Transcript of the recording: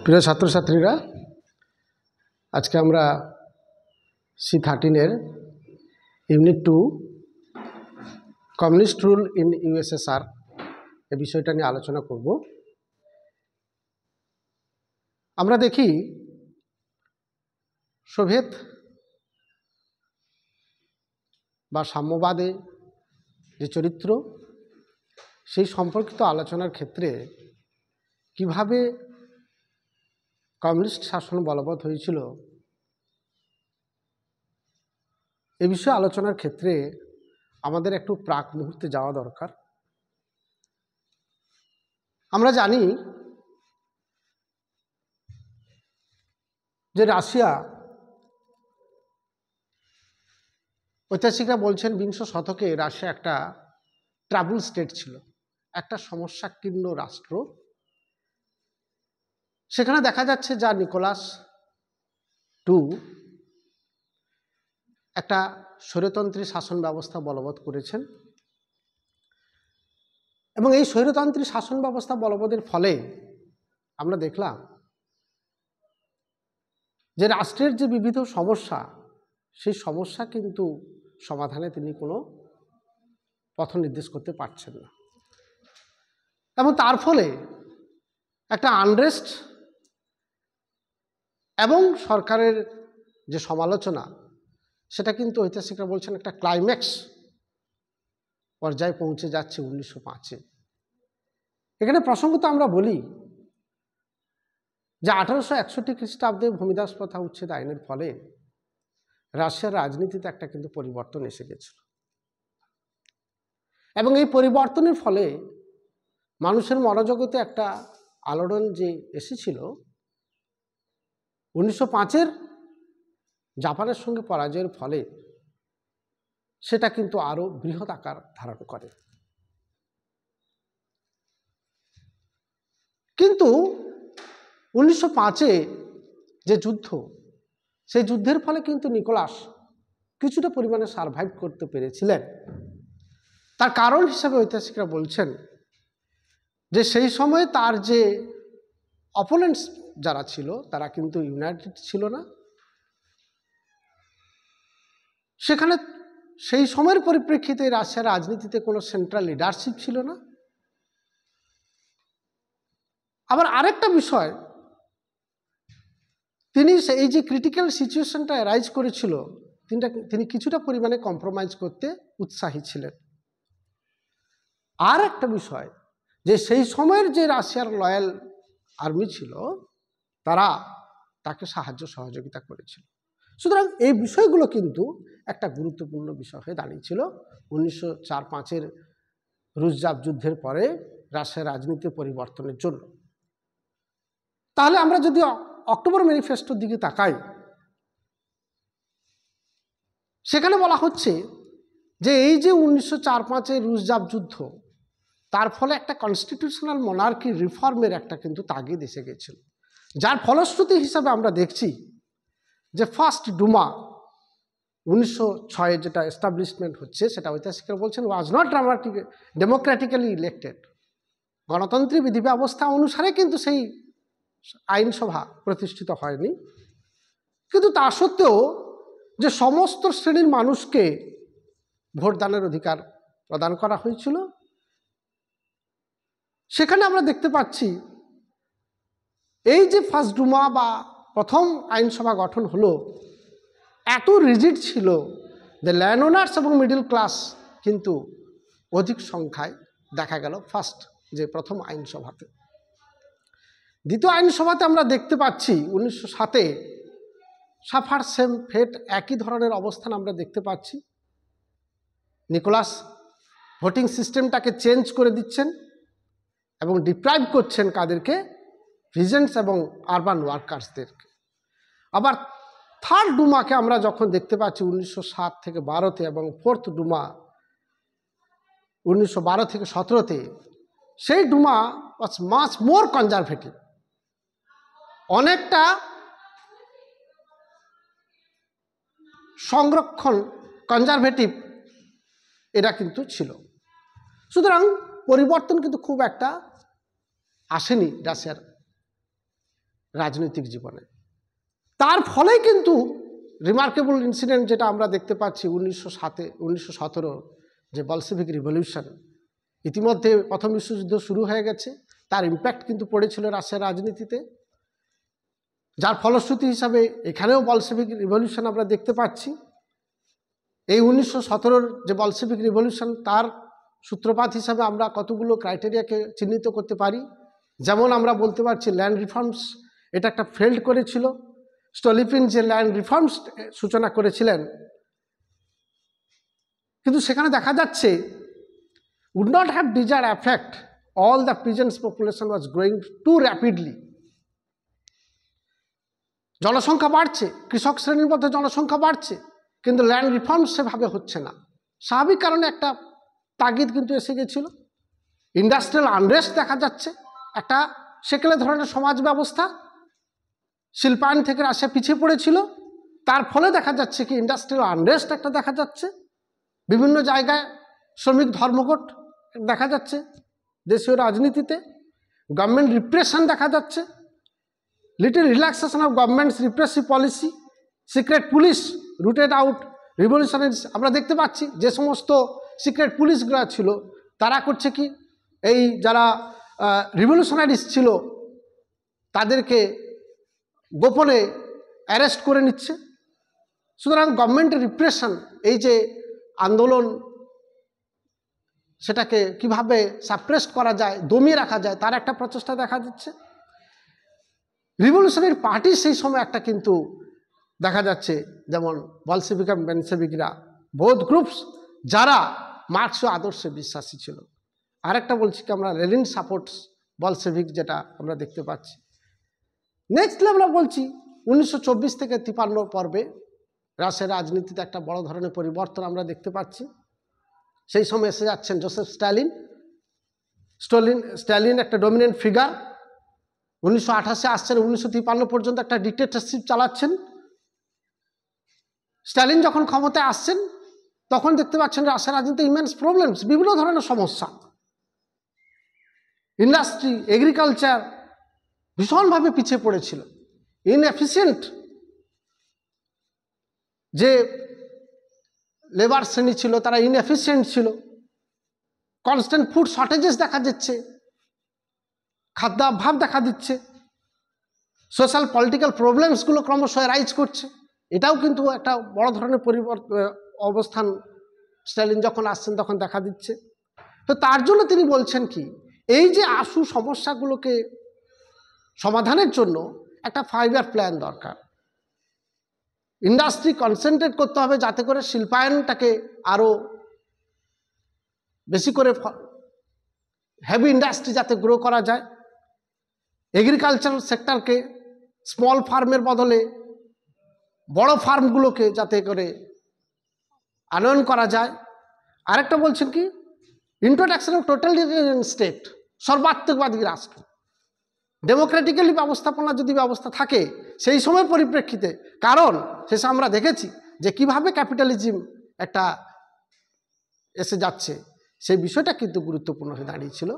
প্রিয় ছাত্রছাত্রীরা, আজকে আমরা C13-এর unit 2 communist rule in USSR এই বিষয়টা নিয়ে আলোচনা করব। আমরা দেখি সোভিয়েত বা সাম্যবাদে যে চরিত্র, সেই সম্পর্কিত আলোচনার ক্ষেত্রে কিভাবে কমিউনিস্ট শাসন বলবৎ হয়েছিল এ বিষয়ে আলোচনার ক্ষেত্রে আমাদের একটু প্রাক মুহূর্তে যাওয়া দরকার। আমরা জানি যে রাশিয়া, ঐতিহাসিকরা বলছেন বিংশ শতকে রাশিয়া একটা ট্রাবল স্টেট ছিল, একটা সমস্যাকীর্ণ রাষ্ট্র। সেখানে দেখা যাচ্ছে যা নিকোলাস II একটা স্বৈরতন্ত্রী শাসন ব্যবস্থা বলবৎ করেছেন, এবং এই স্বৈরতন্ত্রী শাসন ব্যবস্থা বলবতের ফলে আমরা দেখলাম যে রাষ্ট্রের যে বিবিধ সমস্যা, সেই সমস্যা কিন্তু সমাধানে তিনি কোনো পথ নির্দেশ করতে পারছেন না, এবং তার ফলে একটা আনরেস্ট এবং সরকারের যে সমালোচনা, সেটা কিন্তু ঐতিহাসিকরা বলছেন একটা ক্লাইম্যাক্স পর্যায়ে পৌঁছে যাচ্ছে 1905-এ। এখানে প্রসঙ্গত আমরা বলি যে 1861 খ্রিস্টাব্দে ভূমিদাস প্রথা উচ্ছেদ আইনের ফলে রাশিয়ার রাজনীতিতে একটা কিন্তু পরিবর্তন এসে গেছিল, এবং এই পরিবর্তনের ফলে মানুষের মনোজগতে একটা আলোড়ন যে এসেছিল 1905-এর জাপানের সঙ্গে পরাজয়ের ফলে, সেটা কিন্তু আরো বৃহৎ আকার ধারণ করে। কিন্তু 1905-এ যে যুদ্ধ, সেই যুদ্ধের ফলে কিন্তু নিকোলাস কিছুটা পরিমাণে সারভাইভ করতে পেরেছিলেন। তার কারণ হিসাবে ঐতিহাসিকরা বলছেন যে সেই সময় তার যে অপোনেন্টস যারা ছিল, তারা কিন্তু ইউনাইটেড ছিল না। সেখানে সেই সময়ের পরিপ্রেক্ষিতে রাশিয়ার রাজনীতিতে কোনো সেন্ট্রাল লিডারশিপ ছিল না। আবার আরেকটা বিষয়, তিনি এই যে ক্রিটিক্যাল সিচুয়েশনটা অ্যারাইজ করেছিল, তিনি কিছুটা পরিমাণে কম্প্রোমাইজ করতে উৎসাহী ছিলেন। আর একটা বিষয়, যে সেই সময়ের যে রাশিয়ার লয়াল আর্মি ছিল, তারা তাকে সাহায্য সহযোগিতা করেছিল। সুতরাং এই বিষয়গুলো কিন্তু একটা গুরুত্বপূর্ণ বিষয় হয়ে দাঁড়িয়েছিল 1904-05-এর রুসজাপ যুদ্ধের পরে রাশিয়ার রাজনীতি পরিবর্তনের জন্য। তাহলে আমরা যদি অক্টোবর ম্যানিফেস্টোর দিকে তাকাই, সেখানে বলা হচ্ছে যে এই যে 1904-05-এর রুসজাপ যুদ্ধ, তার ফলে একটা কনস্টিটিউশনাল মনার্কি রিফর্মের একটা কিন্তু তাগিদ এসে গেছিল, যার ফলশ্রুতি হিসাবে আমরা দেখছি যে ফার্স্ট ডুমা 1906-এ যেটা এস্টাবলিশমেন্ট হচ্ছে, সেটা ঐতিহাসিকরা বলছেন ওয়াজ নট ডেমোক্রেটিক্যালি ইলেক্টেড। গণতন্ত্রী বিধি ব্যবস্থা অনুসারে কিন্তু সেই আইনসভা প্রতিষ্ঠিত হয়নি, কিন্তু তা সত্ত্বেও যে সমস্ত শ্রেণীর মানুষকে ভোটদানের অধিকার প্রদান করা হয়েছিল, সেখানে আমরা দেখতে পাচ্ছি এই যে ফার্স্ট ডুমা বা প্রথম আইনসভা গঠন হলো, এত রিজিড ছিল যে ল্যান্ড ওনার্স এবং মিডল ক্লাস কিন্তু অধিক সংখ্যায় দেখা গেল ফার্স্ট যে প্রথম আইনসভাতে। দ্বিতীয় আইনসভাতে আমরা দেখতে পাচ্ছি 1907-এ সাফার সেম ফেট, একই ধরনের অবস্থান আমরা দেখতে পাচ্ছি। নিকোলাস ভোটিং সিস্টেমটাকে চেঞ্জ করে দিচ্ছেন এবং ডিপ্রাইভ করছেন কাদেরকে? পিজেন্টস এবং আরবান ওয়ার্কার্সদেরকে। আবার থার্ড ডুমাকে আমরা যখন দেখতে পাচ্ছি 1907-12-তে, এবং ফোর্থ ডুমা 1912-17-তে, সেই ডুমা ওয়াজ মাচ মোর কনজারভেটিভ, অনেকটা সংরক্ষণ কনজারভেটিভ এটা কিন্তু ছিল। সুতরাং পরিবর্তন কিন্তু খুব একটা আসেনি রাশিয়ার রাজনৈতিক জীবনে। তার ফলে কিন্তু রিমার্কেবল ইনসিডেন্ট যেটা আমরা দেখতে পাচ্ছি 1917 যে বলশেভিক রিভলিউশন, ইতিমধ্যে প্রথম বিশ্বযুদ্ধ শুরু হয়ে গেছে, তার ইম্প্যাক্ট কিন্তু পড়েছিল রাশিয়ার রাজনীতিতে, যার ফলশ্রুতি হিসাবে এখানেও বলশেভিক রিভলিউশন আমরা দেখতে পাচ্ছি। এই 1917 যে বলশেভিক রিভলিউশন, তার সূত্রপাত হিসাবে আমরা কতগুলো ক্রাইটেরিয়াকে চিহ্নিত করতে পারি। যেমন আমরা বলতে পারছি ল্যান্ড রিফর্মস, এটা একটা ফেল্ড করেছিল। স্টোলিপিন যে ল্যান্ড রিফর্মস সূচনা করেছিলেন, কিন্তু সেখানে দেখা যাচ্ছে would not have desired effect, all the peasants population was growing too rapidly। জনসংখ্যা বাড়ছে, কৃষক শ্রেণীর মধ্যে জনসংখ্যা বাড়ছে, কিন্তু ল্যান্ড রিফর্ম সেভাবে হচ্ছে না। স্বাভাবিক কারণে একটা তাগিদ কিন্তু এসে গেছিল। ইন্ডাস্ট্রিয়াল আনরেস্ট দেখা যাচ্ছে, একটা সেকেলে ধরনের সমাজ ব্যবস্থা শিল্পায়ন থেকে রাশিয়া পিছিয়ে পড়েছিল। তার ফলে দেখা যাচ্ছে কি ইন্ডাস্ট্রিয়াল আনরেস্ট একটা দেখা যাচ্ছে, বিভিন্ন জায়গায় শ্রমিক ধর্মঘট দেখা যাচ্ছে দেশীয় রাজনীতিতে, গভর্নমেন্ট রিপ্রেশন দেখা যাচ্ছে, little relaxation of governments repressive policy, secret police rooted out revolutionaries. আমরা দেখতে পাচ্ছি যে সমস্ত সিক্রেট পুলিশগুলো ছিল তারা করছে কি, এই যারা রিভলিউশনারিজ ছিল তাদেরকে গোপনে অ্যারেস্ট করে নিচ্ছে। সুতরাং গভর্নমেন্টের রিপ্রেশন, এই যে আন্দোলন, সেটাকে কিভাবে সাপ্রেস করা যায়, দমিয়ে রাখা যায়, তার একটা প্রচেষ্টা দেখা যাচ্ছে। রিভলিউশনারি পার্টি সেই সময় একটা কিন্তু দেখা যাচ্ছে, যেমন বলশেভিক এবং মেনশেভিকরা, বোথ গ্রুপস, যারা মার্ক্সীয় আদর্শে বিশ্বাসী ছিল। আরেকটা বলছি কি আমরা লেনিন সাপোর্টস বলশেভিক, যেটা আমরা দেখতে পাচ্ছি। নেক্সট আমরা বলছি 1924 থেকে 53 পর্বে রাশিয়ার রাজনীতিতে একটা বড় ধরনের পরিবর্তন আমরা দেখতে পাচ্ছি। সেই সময় এসে যাচ্ছেন জোসেফ স্ট্যালিন একটা ডমিনেন্ট ফিগার। 1928 আসছেন, 1953 পর্যন্ত একটা ডিক্টেটরশিপ চালাচ্ছেন। স্ট্যালিন যখন ক্ষমতায় আসছেন তখন দেখতে পাচ্ছেন রাশিয়ার রাজনীতিতে ইমেন্স প্রবলেমস, বিভিন্ন ধরনের সমস্যা। ইন্ডাস্ট্রি, এগ্রিকালচার ভীষণভাবে পিছিয়ে পড়েছিল, ইনএফিসিয়েন্ট যে লেবার শ্রেণী ছিল তারা ইনএফিসিয়েন্ট ছিল, কনস্ট্যান্ট ফুড শর্টেজেস দেখা দিচ্ছে, খাদ্যাভাব দেখা দিচ্ছে, সোশ্যাল পলিটিক্যাল প্রবলেমসগুলো ক্রমশ রাইজ করছে। এটাও কিন্তু একটা বড় ধরনের অবস্থান স্ট্যালিন যখন আসছেন তখন দেখা দিচ্ছে। তো তার জন্য তিনি বলছেন কি, এই যে আশু সমস্যাগুলোকে সমাধানের জন্য একটা 5 ইয়ার প্ল্যান দরকার। ইন্ডাস্ট্রি কনসেন্ট্রেট করতে হবে যাতে করে শিল্পায়নটাকে আরও বেশি করে হেভি ইন্ডাস্ট্রি যাতে গ্রো করা যায়। এগ্রিকালচারাল সেক্টরকে স্মল ফার্মের বদলে বড় ফার্মগুলোকে যাতে করে আনয়ন করা যায়। আরেকটা বলছেন কি, ইন্ট্রোডাকশন অফ টোটালিটেরিয়ান স্টেট, সর্বাত্মকবাদী রাষ্ট্র। ডেমোক্রেটিক্যালি ব্যবস্থাপনা যদি ব্যবস্থা থাকে সেই সময়ের পরিপ্রেক্ষিতে, কারণ শেষে আমরা দেখেছি যে কিভাবে ক্যাপিটালিজম একটা এসে যাচ্ছে, সেই বিষয়টা কিন্তু গুরুত্বপূর্ণ হয়ে দাঁড়িয়েছিল।